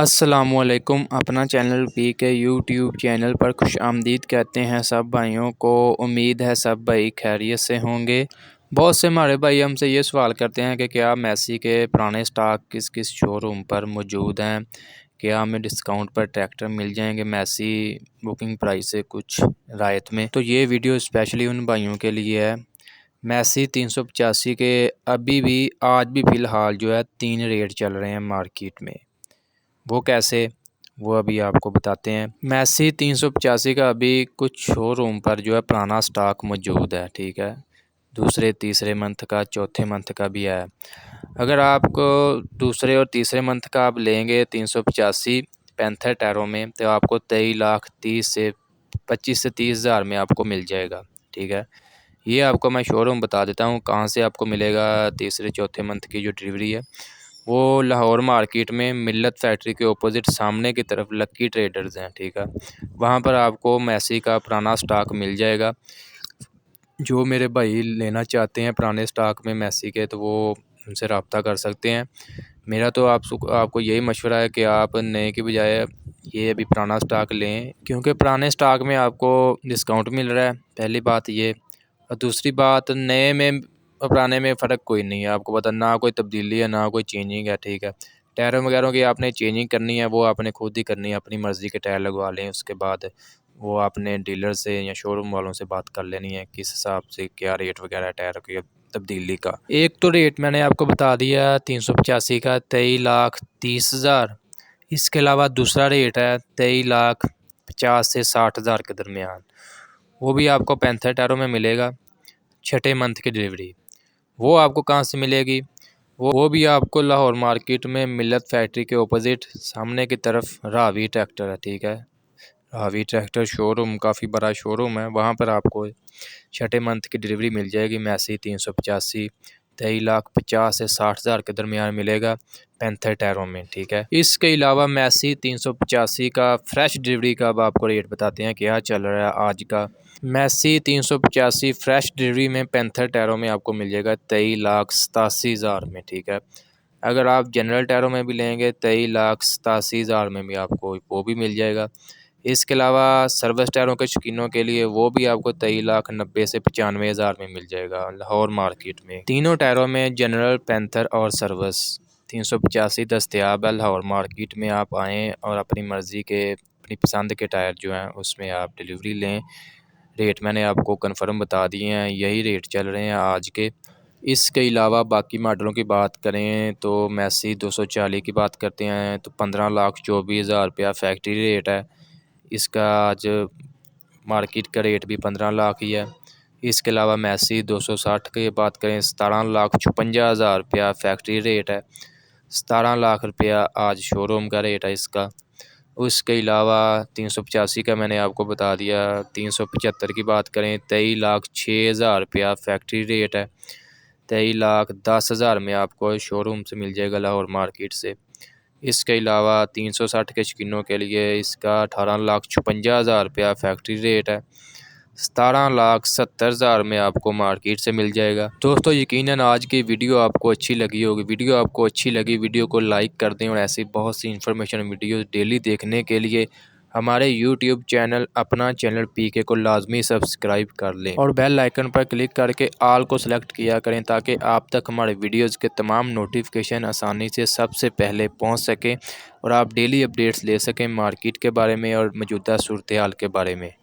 अस्सलामुअलैकुम। अपना channel P के यूट्यूब चैनल पर खुश आमदीद कहते हैं सब भाइयों को। उम्मीद है सब भाई खैरियत से होंगे। बहुत से हमारे भाई हमसे ये सवाल करते हैं कि क्या मेसी के पुराने स्टॉक किस किस शोरूम पर मौजूद हैं, क्या हमें डिस्काउंट पर ट्रैक्टर मिल जाएंगे मेसी बुकिंग प्राइस से कुछ रायत में। तो ये वीडियो स्पेशली उन भाइयों के लिए है। मेसी 385 के अभी भी आज भी फ़िलहाल जो है 3 रेट चल रहे हैं मार्केट में। वो कैसे, वो अभी आपको बताते हैं। मेसी 385 का अभी कुछ शोरूम पर जो है पुराना स्टॉक मौजूद है, ठीक है। दूसरे तीसरे मंथ का, चौथे मंथ का भी है। अगर आपको दूसरे और तीसरे मंथ का आप लेंगे 385 पैंथर टायरों में, तो आपको 23 से 30 हज़ार में आपको मिल जाएगा, ठीक है। ये आपको मैं शोरूम बता देता हूँ कहाँ से आपको मिलेगा। तीसरे चौथे मंथ की जो डिलीवरी है वो लाहौर मार्केट में मिल्लत फैक्ट्री के ऑपोजिट सामने की तरफ लक्की ट्रेडर्स हैं, ठीक है। वहाँ पर आपको मेसी का पुराना स्टॉक मिल जाएगा। जो मेरे भाई लेना चाहते हैं पुराने स्टॉक में मेसी के, तो वो उनसे रब्ता कर सकते हैं। मेरा तो आपको यही मशवरा है कि आप नए के बजाय ये अभी पुराना स्टॉक लें, क्योंकि पुराने स्टॉक में आपको डिस्काउंट मिल रहा है, पहली बात ये। और दूसरी बात, नए में और पुराने में फ़र्क कोई नहीं है, आपको पता, ना कोई तब्दीली है ना कोई चेंजिंग है, ठीक है। टायरों वगैरह की आपने चेंजिंग करनी है वो आपने खुद ही करनी है, अपनी मर्ज़ी के टायर लगवा लें। उसके बाद वो आपने डीलर से या शोरूम वालों से बात कर लेनी है किस हिसाब से क्या रेट वगैरह है टायर की तब्दीली का। एक तो रेट मैंने आपको बता दिया 385 का 23,30,000। इसके अलावा दूसरा रेट है 23,50,000 से 60,000 के दरमियान। वो भी आपको पैंथर टायरों में मिलेगा, छठे मंथ की डिलीवरी। वो आपको कहाँ से मिलेगी? वो भी आपको लाहौर मार्केट में मिल्लत फैक्ट्री के ऑपोजिट सामने की तरफ रावी ट्रैक्टर है, ठीक है। रावी ट्रैक्टर शोरूम काफ़ी बड़ा शोरूम है, वहाँ पर आपको छठे मंथ की डिलीवरी मिल जाएगी। मेसी 385 23,50,000 से 60,000 के दरमियान मिलेगा पैंथर टायरों में, ठीक है। इसके अलावा मेसी 385 का फ्रेश डिलीवरी का अब आपको रेट बताते हैं क्या चल रहा है आज का। मेसी 385 फ्रेश डिलीवरी में पैंथर टायरों में आपको मिल जाएगा 23,87,000 में, ठीक है। अगर आप जनरल टायरों में भी लेंगे 23,87,000 में भी आपको वो भी मिल जाएगा। इसके अलावा सर्विस टायरों के शौकीनों के लिए वो भी आपको 23,90,000 से 95,000 में मिल जाएगा लाहौर मार्केट में। तीनों टायरों में जनरल, पैंथर और सर्विस 385 दस्तयाब है लाहौर मार्केट में। आप आएँ और अपनी मर्ज़ी के, अपनी पसंद के टायर जो हैं उसमें आप डिलीवरी लें। रेट मैंने आपको कन्फर्म बता दिए हैं, यही रेट चल रहे हैं आज के। इसके अलावा बाकी मॉडलों की बात करें तो मेसी 240 की बात करते हैं तो 15,24,000 रुपया फैक्ट्री रेट है। इसका आज मार्केट का रेट भी 15 लाख ही है। इसके अलावा मेसी 260 की बात करें 17,56,000 रुपया फैक्ट्री रेट है। 17 लाख रुपया आज शोरूम का रेट है इसका। उसके अलावा 385 का मैंने आपको बता दिया। 375 की बात करें 23,06,000 रुपया फैक्ट्री रेट है। 23,10,000 में आपको शोरूम से मिल जाएगा लाहौर मार्केट से। इसके अलावा 360 के शौकीनों के लिए इसका 18,56,000 रुपया फैक्ट्री रेट है। 17,70,000 में आपको मार्केट से मिल जाएगा। दोस्तों यकीनन आज की वीडियो आपको अच्छी लगी होगी। वीडियो आपको अच्छी लगी, वीडियो को लाइक कर दें और ऐसी बहुत सी इन्फॉर्मेशन वीडियो डेली देखने के लिए हमारे यूट्यूब चैनल अपना चैनल पीके को लाजमी सब्सक्राइब कर लें और बेल आइकन पर क्लिक करके ऑल को सिलेक्ट किया करें, ताकि आप तक हमारे वीडियोज़ के तमाम नोटिफिकेशन आसानी से सबसे पहले पहुंच सकें और आप डेली अपडेट्स ले सकें मार्केट के बारे में और मौजूदा सूरत हाल के बारे में।